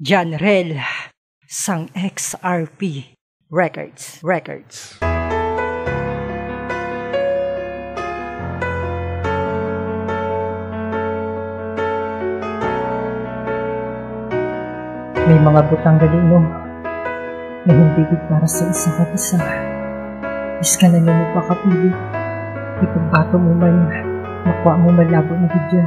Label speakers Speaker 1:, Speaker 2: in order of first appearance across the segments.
Speaker 1: Janrel sang XRP Records.
Speaker 2: May mga butang galino na hindi para sa isa at isa. Iska na mo pakapili, ipagbato mo man, nakuha mo malabo na bidya.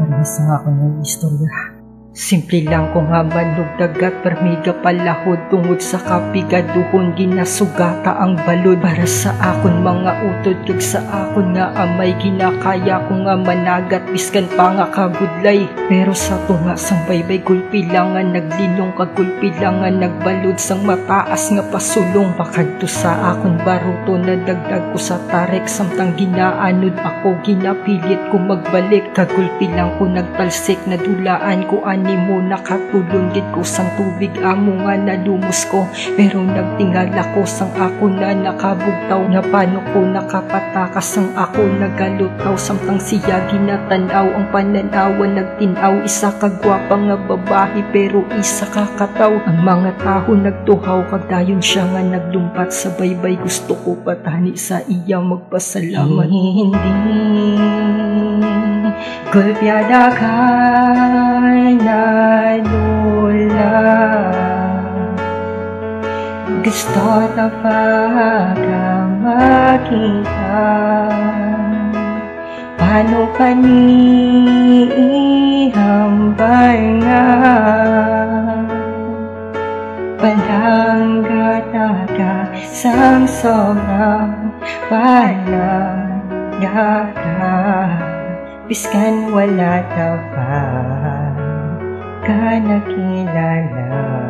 Speaker 2: Parehas na ako ng istorya.
Speaker 1: Simple lang ko nga manog dagat permiga palahod tungod sa kapigaduhon ginasugata ang balod para sa akon mga utod kag sa akon nga amay ginakaya ko nga managat biskan pa nga kagudlay pero sa tunga sang baybay gulpi lang nga naglinong kag gulpi lang nga nagbalod sang mataas nga pasulong pakadto sa akon baruto na dagdag ko sa tarek samtang ginaanod ako ginapilit ko magbalik kag gulpi lang ko nagtalsik na dulaan ko ni mo nakatulong gid ko sang tubig amo nga nadumos ko pero nagtingala ko sang ako na nakabugtaw nga paano ko nakapatakas sang ako nagalutaw samtang siya ginatanaw ang pananawan nagtinaw isa kagwapa nga babae pero isa kakataw ang mga taho nagtuhaw kag dayon siya nga naglumpat sa baybay gusto ko patani sa iya magpasalamat
Speaker 2: hindi gulpiada ka na lula gusto na pa ka makita paano pa ni ihambal nga palangga ka sang sobrang palangga ka biskan wala ka pa ka nakilala.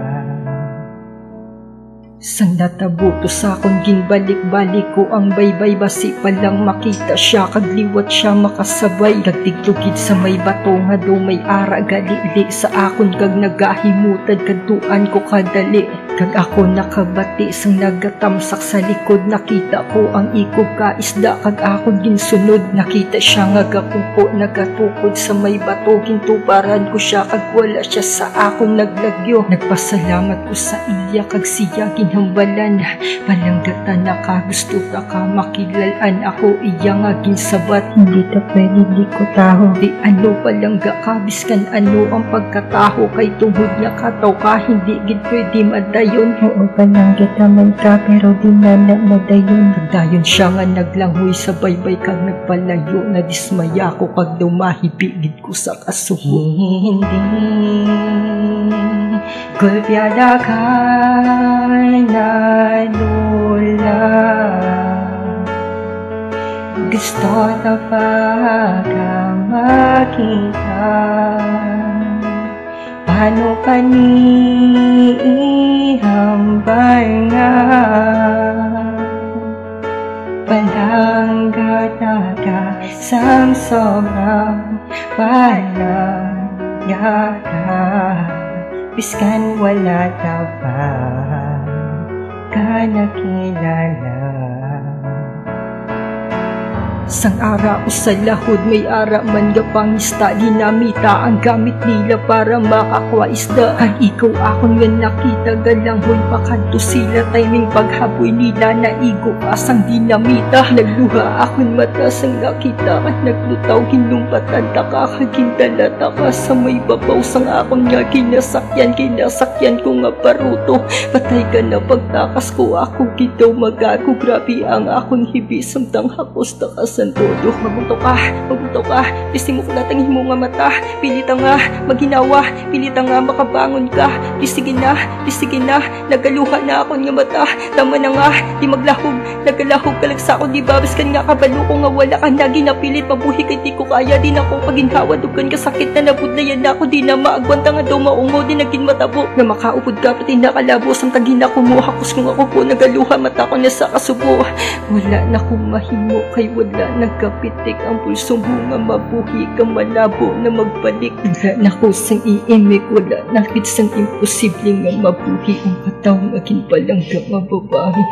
Speaker 1: Sang natabuto sa akong ginbalik-balik ko ang baybay basi pa lang makita siya kagliwat siya makasabay kagtigtugid sa may bato nga do may ara galili sa akon kag nagahimutad kadtuan ko kadali kag ako nakabati sang nagatamsak sa likod nakita ko ang ikob ka isda kag akon ginsunod nakita siya nga gakupo nagatukod sa may bato gintubaran ko siya kag wala siya sa akon naglagyo nagpasalamat ko sa iya kag siya hambalan, palanggatan na ka, gusto ta ka, makilalan ako, iya nga ginsabat,
Speaker 2: hindi ta pwede likotaho,
Speaker 1: di ano palangga ka, biskan ano ang pagkataho, kay tungod niya kataw ka, hindi gid pwede madayon,
Speaker 2: oo palanggata man ka, pero di na madayon,
Speaker 1: dayon siya nga naglanghoy sa baybay kag nagpalayo, na dismaya ko kag dumahibigid ko sa kasuko,
Speaker 2: hindi gulpiada ka na lula gusto na pa ka makita paano pa ni ihambal nga palangga ka sang sobrang palangga ka biskan wala ka pa ka nakilala.
Speaker 1: Sang ara o sa lahod may ara man gapangista ginamita ang gamit nila para makakuha isda ang ikaw akong nga nakita galanghoy pakadto sila timing paghaboy nila naigo asang dinamita nagluha akong mata sang nakita at naglutaw ginumpatan taka kagindalata ka sa may babaw sang akong nga kinasakyan ko nga paruto patay ka na pagtakas ko ako gitaw magago grabe ang akong hibi samtang hapos takas todo. Magunto ka, listing mo kung natangin mo nga mata, pilita nga, maginawa, pilita nga makabangon ka, listigin na, nagaluha na ako nga mata, tama na nga, di maglahog, nagalahog kalagsa ko, di babas kan nga kabalo ko nga wala ka na ginapilit, mabuhi kay di ko kaya, di na ko paginhawa, dugan kasakit na nabudlayan na ako, di na maagwanta nga daw maungo, di naging matabo, na makaupod ka, pati nakalabos, ang tagina ko mo, hakos kung ako po, nagaluha, mata ko na sa kasubo, wala na kong mahimo, kay wala nagkapitik ang pulso mo nga mabuhi ka malabo na magbalik wala na ko sang iimik wala na kit sang imposible nga mabuhi ang kataw nga ginpalangga nga babae